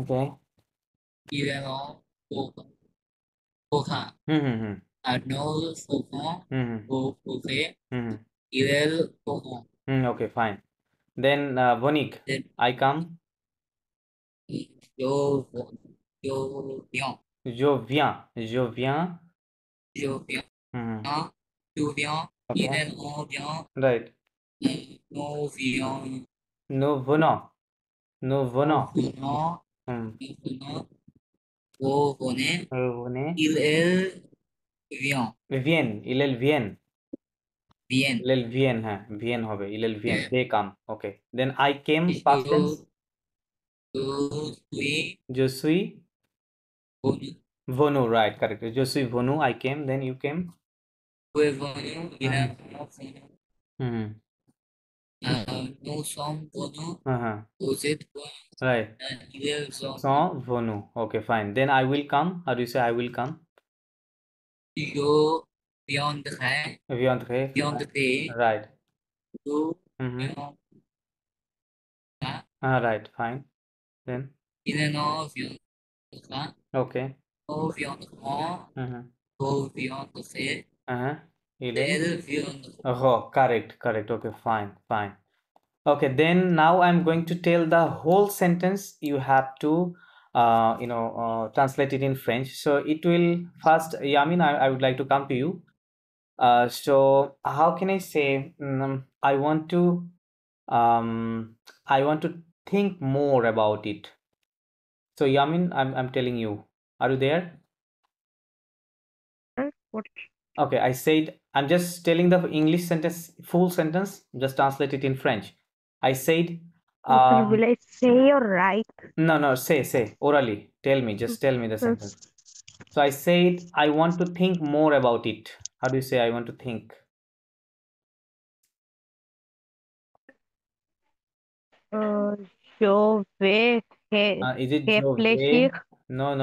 A: Okay.
D: ileno foka foka
A: Mm-hmm.
D: ano foka
A: Mm-hmm.
D: foke
A: Mm-hmm.
D: ilel foka
A: Okay, fine. Then Vonik,
D: then
A: I come.
D: yo yo viens
A: Je viens. Je viens.
D: yo viens
A: Mm-hmm.
D: tu viens
A: Okay.
D: ileno vient
A: Right.
D: nous viens
A: Nous venons. Nous venons.
D: nous venons
A: Hmm.
D: nous venons vous venez
A: Vous venez.
D: il elle vient
A: Viennent. Il viennent.
D: vient
A: Il viennent, হ্যাঁ, viennent হবে। Il viennent.
D: yeah.
A: They come. Okay. Then I came, past tense.
D: je suis
A: Je suis
D: venu
A: venu, right, correct. Je suis venu, I came, then you came.
D: tu es venu il est venu
A: Mm-hmm.
D: nous sommes venus
A: Uh-huh.
D: vous êtes venus
A: Right.
D: ils sont
A: So, venu. Okay, fine. Then I will come. How do you say I will come?
D: je viendrai
A: Viendrai.
D: viendrai
A: Right.
D: tu
A: Mm-hmm.
D: viendras
A: Right, fine. Then,
D: il ne viendra
A: okay.
D: nous viendrons
A: Mm-hmm.
D: vous viendrez
A: Uh-huh. Il
D: elles viendront
A: Oh, correct. Okay, fine. Okay, then now I'm going to tell the whole sentence. You have to, translate it in French. So it will first, Yamin, I would like to come to you. So how can I say? I want to think more about it. So Yamin, I'm telling you. Are you there?
B: What?
A: Okay, I said I'm just telling the English sentence, full sentence. Just translate it in French. I said,
B: Will I say or write?
A: no, say orally. Just tell me the sentence. So I said I want to think more about it. How do you say I want to think?
B: Je vais
A: Is it je vais?
B: réfléchir.
A: No.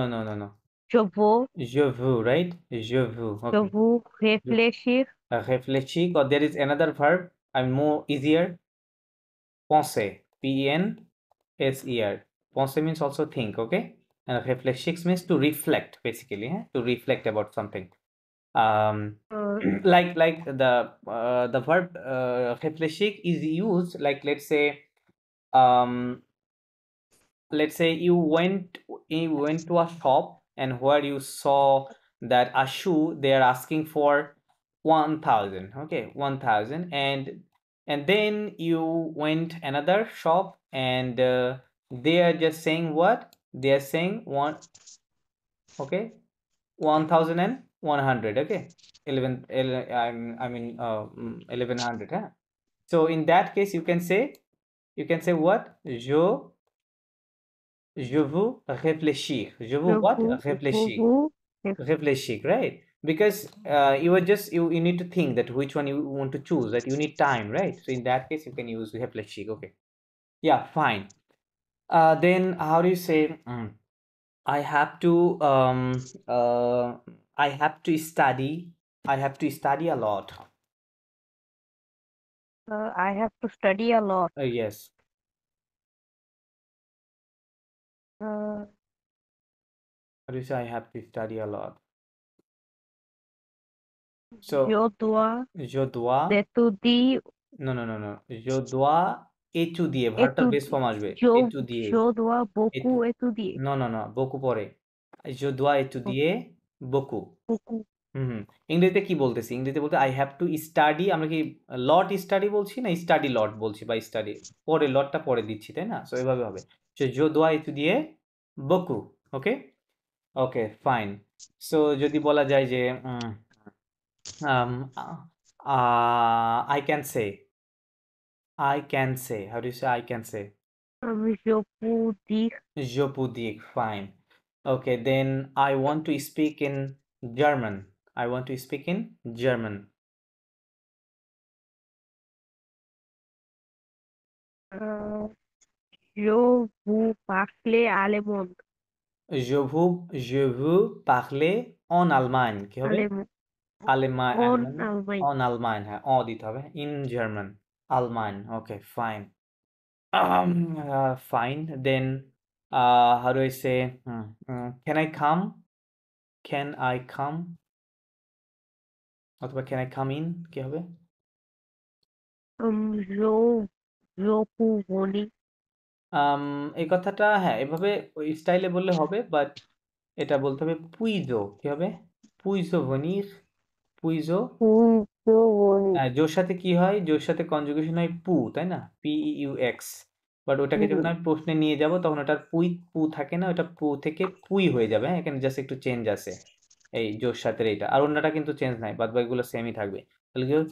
B: Je veux,
A: Je veux, right? Je veux.
B: je
A: Okay.
B: veux réfléchir.
A: Réfléchir, or there is another verb. I'm more easier. Penser. P-E-N-S-E-R. Penser means also think, okay? And réfléchir means to reflect, basically, to reflect about something.
B: Uh,
A: Like the verb réfléchir is used, like let's say you went to a shop, and where you saw that a shoe they're asking for 1000, okay, 1000, and then you went another shop, and they are just saying what they are saying, one, okay, 1100, okay, 1100, huh? So in that case you can say what? Je veux réfléchir. Je veux what? Réfléchir.
B: vous,
A: Réfléchir, right? Because you need to think that which one you want to choose, that you need time, right? So in that case you can use réfléchir. Okay. Yeah, fine. Then how do you say I have to study. I have to study a lot.
B: I have to study a lot.
A: Yes.
B: Uh,
A: How do you say I have to study a lot? So
B: Je dois
A: je dois
B: étudier,
A: no je dois étudier ভার্বটার base form আসবে étudier
B: je dois beaucoup
A: Étu-
B: étudier.
A: no beaucoup পরে je dois étudier beaucoup
B: Beaucoup.
A: হুম ইংরেজিতে কি বলতেছি ইংরেজিতে বলতে I have to study আমরা কি লট স্টাডি বলছি না স্টাডি লট বলছি বা স্টাডি পরে লটটা পরে দিচ্ছি তাই না সো এভাবে হবে so je dois étudier beaucoup ওকে ওকে ফাইন সো যদি বলা যায় যে I can say how do you say I can say
B: Je peux dire,
A: je peux dire fine okay then I want to speak in German I want to speak in German
B: euh, je vous parler allemand.
A: je veux parler en Allemagne কি হবে
B: Allemand.
A: Allemagne
B: En Allemagne.
A: en Allemagne হ্যাঁ দিতে হবে in German Allemagne okay fine fine then how do I say can I come অথবা can I come in কি হবে
B: Je peux venir.
A: এই কথাটা হ্যাঁ এভাবে ওই স্টাইলে বললে হবে বাট এটা বলতে হবে পুইজো কি হবে পুইজো ভনির পুইজো
B: Je venir.
A: জোর সাথে কি হয় জোর সাথে কনজুগেশন হয় পু তাই না PEUX বাট ওটাকে যখন আমি প্রশ্নে নিয়ে যাব তখন ওটার পু থাকে না ওটা পু থেকে পুই হয়ে যাবে হ্যাঁ এখানে জাস্ট একটু চেঞ্জ আছে এই জোর সাথে এইটা আর অন্যটা কিন্তু চেঞ্জ নাই বাদ বাকিগুলো সেমই থাকবে তাহলে কি হবে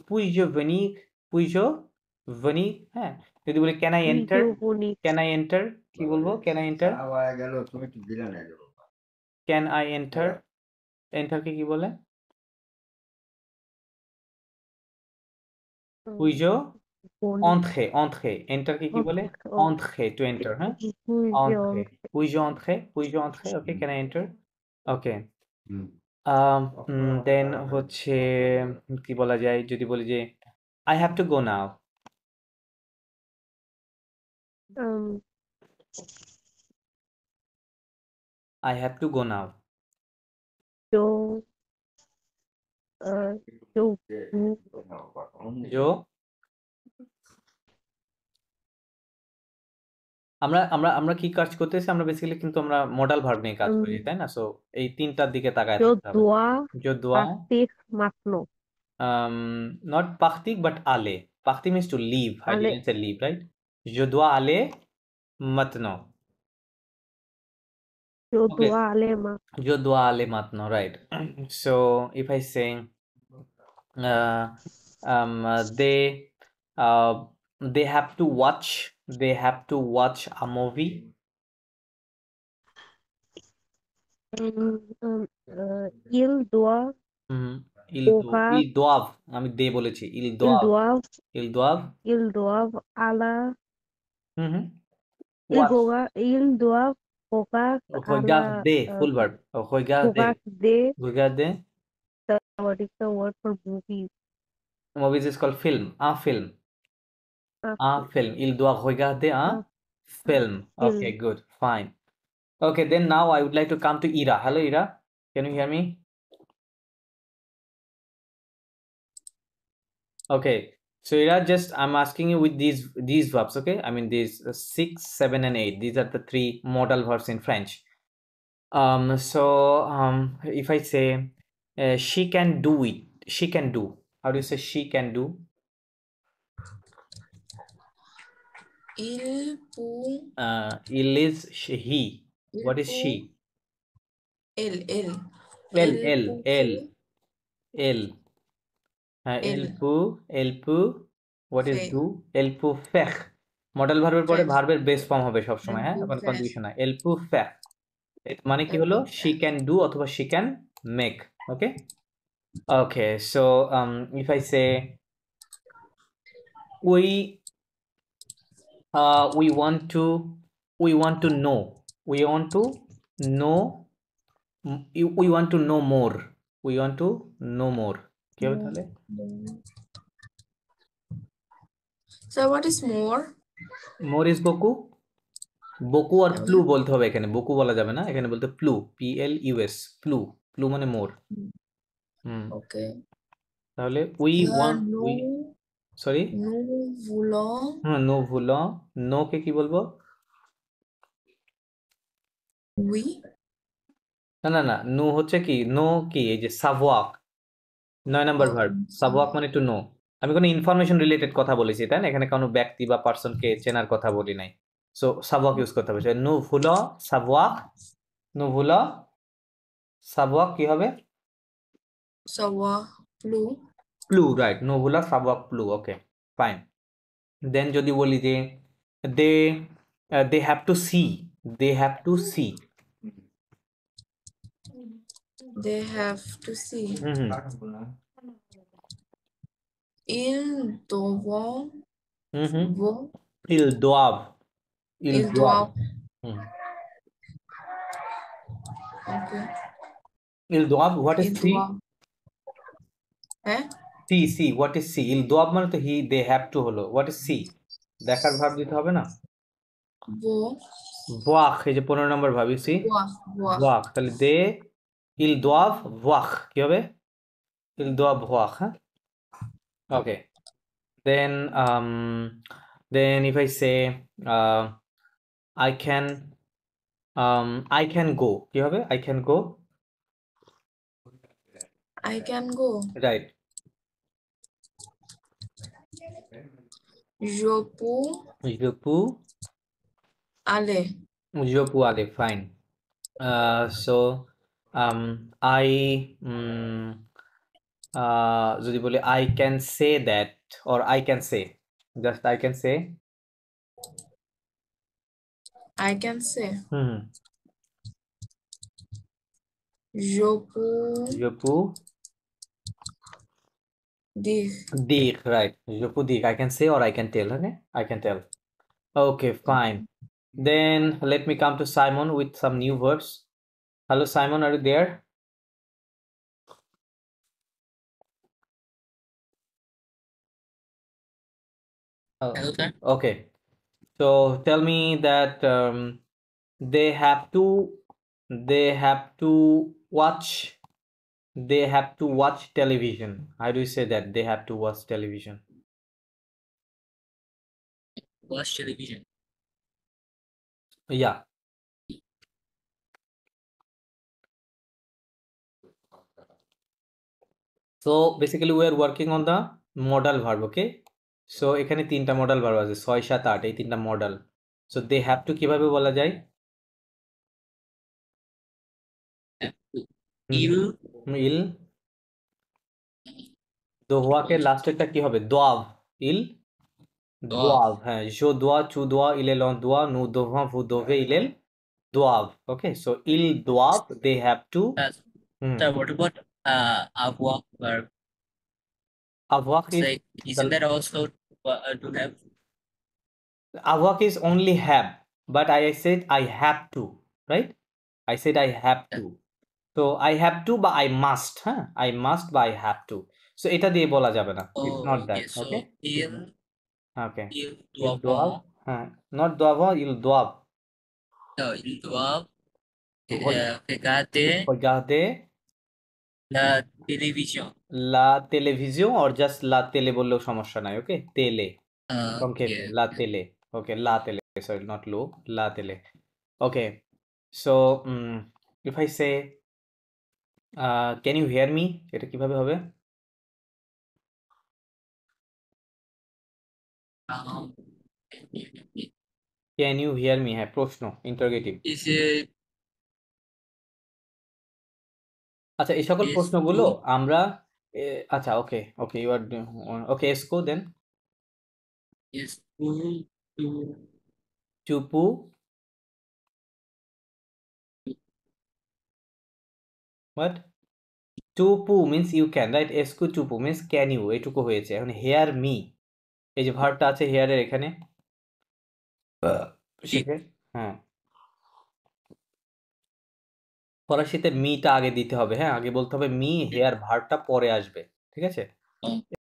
A: পুইজো ভনিক হ্যাঁ যদি বলি can I enter
B: Je venir.
A: Can I enter কি বলবো can I enter can I enter এন্টারকে কি বলে পুইজো
B: Venir.
A: entrer এন্টারকে কি বলে entrer to enter হ্যাঁ entrer puis-je entrer okay can I enter okay then হচ্ছে কি বলা যায় যদি বলি যে I have to go now I have to go now
B: Je
A: jo আমরা কি কাজ করতেছি আমরা বেসিক্যালি কিন্তু আমরা মডাল ভার্ব নিয়ে কাজ করি তাই না সো এই তিনটার দিকে তাকায়
B: je
A: থাকতে হবে
B: dois
A: je dois
B: partir maintenant.
A: not partir but aller partir means to leave I
B: Aller.
A: didn't say leave right je dois aller maintenant
B: Je
A: Okay.
B: dois aller maintenant.
A: Je dois aller maintenant, right? So if I say they have to watch a movie.
B: Ils doivent
A: Ils doivent আমি দে বলেছি ils doivent
B: aller
A: watch
B: ils doivent
A: regarder full verb regarder
B: what is the word for movies?
A: movies is called film un film il doit regarder un film okay good fine okay then now I would like to come to Ira hello Ira can you hear me okay so Ira just I'm asking you with these verbs okay I mean these 6 7 and 8 these are the three modal verbs in French so if I say she can do it she can do how do you say she can do il is he what is she
C: El
A: elle peut what is do elle peut faire model ভার্বের পরে ভার্বের base form হবে সব সময় হ্যাঁ এখন confusion হয় elle peut faire মানে কি হলো she can do অথবা she can make okay okay so if I say we want to know we want to know more কি হবে তাহলে
C: So what is more?
A: more is বকু আর প্লু বলতে হবে এখানে বকু বলা যাবে না এখানে বলতে প্লু PLUS প্লু মানে মোর
C: Okay.
A: তাহলে we want we sorry
C: Nous voulons,
A: হ্যাঁ নো ভুলো নো কে কি বলবো
C: oui,
A: না না না নো হচ্ছে কি নো কি এই যে সাভোয়াক 9 নাম্বার ভার্ব সাভোয়াক মানে টু নো আমি কোনো ইনফরমেশন রিলেটেড কথা বলেছি তাই না এখানে কোনো ব্যক্তি বা পার্সনকে চেনার কথা বলি নাই সো সাভোয়াক ইউজ করতে হবে নো ভুলো সাভোয়াক নো ভুলো সাভোয়াক কি হবে
C: savoir, plus,
A: প্লু রাইট নো ভুলা সাভোয়াক প্লু ওকে ফাইন দেন যদি বলি যে they they have to see they have to see
C: they have to see.
A: Hmm hmm
C: Ils doivent,
A: hmm hmm
C: vont,
A: ইল দোয়াব ইল
C: ils
A: দোয়াব
C: doivent,
A: হুম
C: okay,
A: ইল দোয়াব হোয়াট ইজ
C: ils
A: সি
C: doivent, hein,
A: সি সি হোয়াট ইজ সি ইল দোয়াব মানে তো হি দে হ্যাভ টু হলো হোয়াট ইজ সি দেখার ভাব দিতে হবে না
C: voir,
A: ওয়াক এই যে 15 নম্বর ভাবি সি
C: voir, voir,
A: ওয়াক তাহলে দে ইল দোয়াব ওয়াক কি হবে ইল দোয়াব ওয়াক হ্যাঁ ওকে then then if I say I can go কি হবে I can go
C: I can go,
A: right
C: je peux aller,
A: je peux aller fine so I যদি বলি I can say that or I can say just I can say
C: I can say,
A: hmm
C: je peux
A: je peux
C: dire,
A: dire right je peux dire I can say or I can tell okay I can tell okay fine then let me come to Simon with some new words hello Simon are you there
D: Hello, sir.
A: okay so tell me that they have to watch television how do you say that they have to watch television
D: Watch television.
A: yeah so basically we are working on the modal verb okay so এখানে তিনটা modal verb আছে 6 7 8 এই তিনটা modal so they have to কিভাবে বলা যায়
D: Have to.
A: Hmm,
D: Il,
A: ইল দোহাকে লাস্টেরটা কি হবে দোয়াব ইল
D: doivent.
A: দোয়াব হ্যাঁ জো দোয়া চু দোয়া ইলেল অন দোয়া নু দোভা ভু দোভে ইলেল doab okay so il doab they have to
D: Sir, what about avoir verb?
A: avak is
D: Say, isn't that also to have?
A: avak is only have but I said I have to right I said I have to so I have to বা I must হ্যাঁ I must বা I have to so এটা দিয়ে বলা যাবে না it's
D: Oh,
A: not
D: okay.
A: that
D: So
A: okay
D: il,
A: okay
D: il
A: il doab
D: doivent,
A: হ্যাঁ not doab il doab
D: ils doivent
A: Reg-
D: regarder
A: regarder
D: la télévision.
A: la télévision or just la télé বললেও সমস্যা নাই ওকে তেলে সংক্ষেপে
D: Okay.
A: লা তেলে ওকে লা তেলে sorry not lo la tele okay so if I say can you hear me এটা কিভাবে হবে
D: Um,
A: can you hear me হ্যাঁ প্রশ্ন ইন্টারোগেটিভ
D: is it
A: আচ্ছা এই সকল
D: is
A: প্রশ্নগুলো
D: to
A: আমরা আচ্ছা okay okay you are okay এসকো দেন
D: is to
A: চুপু what চুপু means you can right এসকো চুপু means can you এটুকু হয়েছে এখন hear me এই যে ভার্বটা আছে হেয়ার এর এখানে শিখে হ্যাঁ ফরাসিতে মিটা আগে দিতে হবে হ্যাঁ আগে বলতে হবে মি হেয়ার ভার্বটা পরে আসবে ঠিক আছে